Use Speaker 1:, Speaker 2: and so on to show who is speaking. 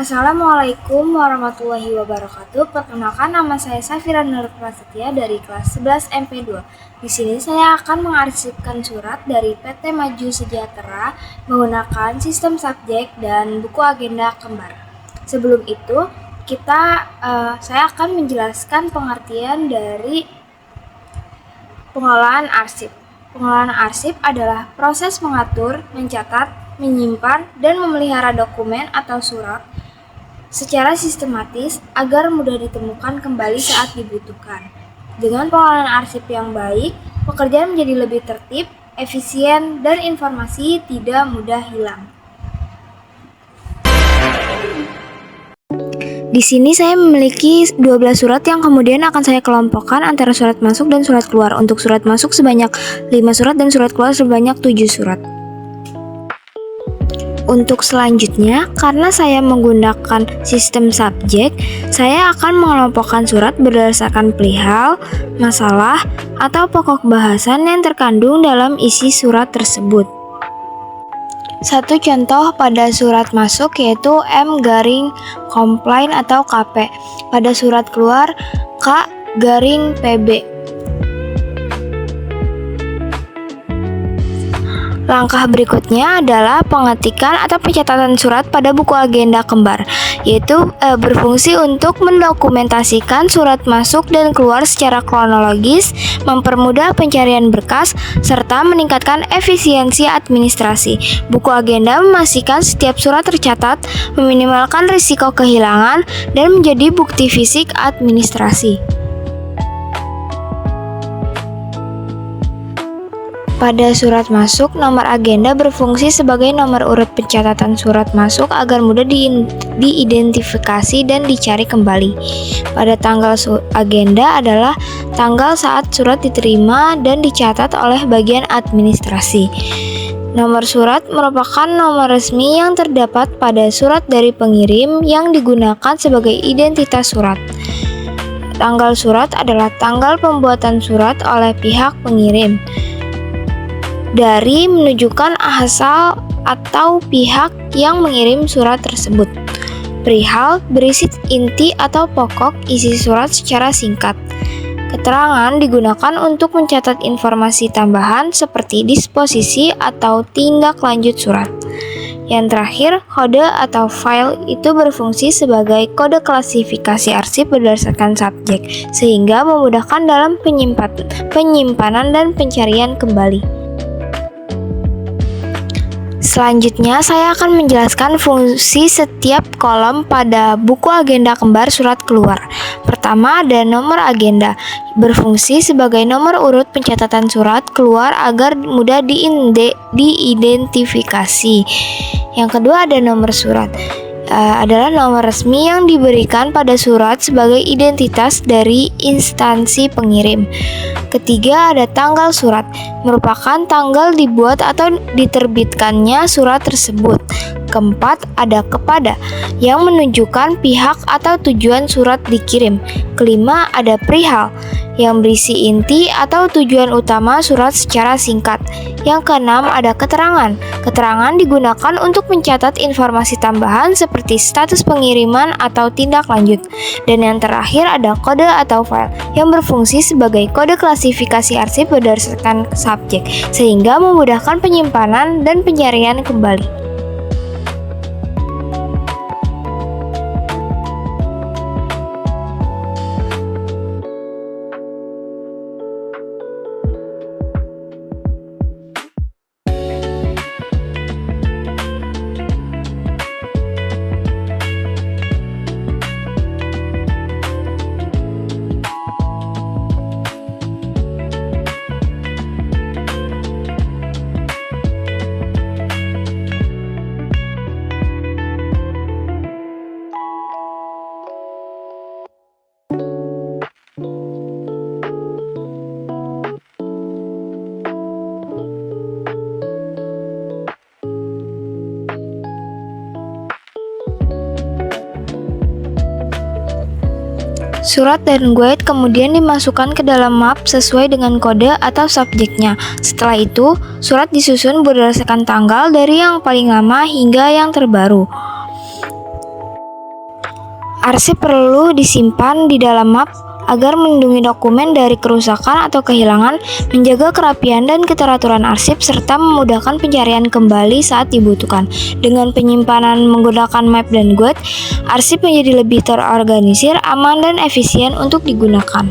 Speaker 1: Assalamualaikum warahmatullahi wabarakatuh. Perkenalkan, nama saya Safira Nur Prasetya dari kelas 11 MP2. Di sini saya akan mengarsipkan surat dari PT Maju Sejahtera menggunakan sistem subjek dan buku agenda kembar. Sebelum itu, saya akan menjelaskan pengertian dari pengelolaan arsip. Pengelolaan arsip adalah proses mengatur, mencatat, menyimpan, dan memelihara dokumen atau surat secara sistematis agar mudah ditemukan kembali saat dibutuhkan. Dengan pengelolaan arsip yang baik, pekerjaan menjadi lebih tertib, efisien, dan informasi tidak mudah hilang. Di sini saya memiliki 12 surat yang kemudian akan saya kelompokkan antara surat masuk dan surat keluar. Untuk surat masuk sebanyak 5 surat dan surat keluar sebanyak 7 surat. Untuk selanjutnya, karena saya menggunakan sistem subjek, saya akan mengelompokkan surat berdasarkan perihal, masalah, atau pokok bahasan yang terkandung dalam isi surat tersebut. Satu contoh pada surat masuk yaitu M-komplain atau KP. Pada surat keluar K-PB. Langkah berikutnya adalah pengetikan atau pencatatan surat pada buku agenda kembar, yaitu berfungsi untuk mendokumentasikan surat masuk dan keluar secara kronologis, mempermudah pencarian berkas, serta meningkatkan efisiensi administrasi. Buku agenda memastikan setiap surat tercatat, meminimalkan risiko kehilangan, dan menjadi bukti fisik administrasi. Pada surat masuk, nomor agenda berfungsi sebagai nomor urut pencatatan surat masuk agar mudah diidentifikasi dan dicari kembali. Pada tanggal agenda adalah tanggal saat surat diterima dan dicatat oleh bagian administrasi. Nomor surat merupakan nomor resmi yang terdapat pada surat dari pengirim yang digunakan sebagai identitas surat. Tanggal surat adalah tanggal pembuatan surat oleh pihak pengirim dari menunjukkan asal atau pihak yang mengirim surat tersebut. Perihal berisi inti atau pokok isi surat secara singkat. Keterangan digunakan untuk mencatat informasi tambahan seperti disposisi atau tindak lanjut surat. Yang terakhir, kode atau file itu berfungsi sebagai kode klasifikasi arsip berdasarkan subjek, sehingga memudahkan dalam penyimpanan dan pencarian kembali. Selanjutnya, saya akan menjelaskan fungsi setiap kolom pada buku agenda kembar surat keluar. Pertama, ada nomor agenda, berfungsi sebagai nomor urut pencatatan surat keluar agar mudah diidentifikasi. Yang kedua, ada nomor surat. Adalah nomor resmi yang diberikan pada surat sebagai identitas dari instansi pengirim. Ketiga, ada tanggal surat, merupakan tanggal dibuat atau diterbitkannya surat tersebut. Keempat, ada kepada, yang menunjukkan pihak atau tujuan surat dikirim. Kelima, ada perihal, yang berisi inti atau tujuan utama surat secara singkat. Yang keenam, ada keterangan. Keterangan digunakan untuk mencatat informasi tambahan seperti status pengiriman atau tindak lanjut. Dan yang terakhir, ada kode atau file, yang berfungsi sebagai kode klasifikasi arsip berdasarkan subjek, sehingga memudahkan penyimpanan dan pencarian kembali. Surat dan guide kemudian dimasukkan ke dalam map sesuai dengan kode atau subjeknya. Setelah itu, surat disusun berdasarkan tanggal dari yang paling lama hingga yang terbaru. Arsip perlu disimpan di dalam map agar melindungi dokumen dari kerusakan atau kehilangan, menjaga kerapian dan keteraturan arsip, serta memudahkan pencarian kembali saat dibutuhkan. Dengan penyimpanan menggunakan map dan guide, arsip menjadi lebih terorganisir, aman, dan efisien untuk digunakan.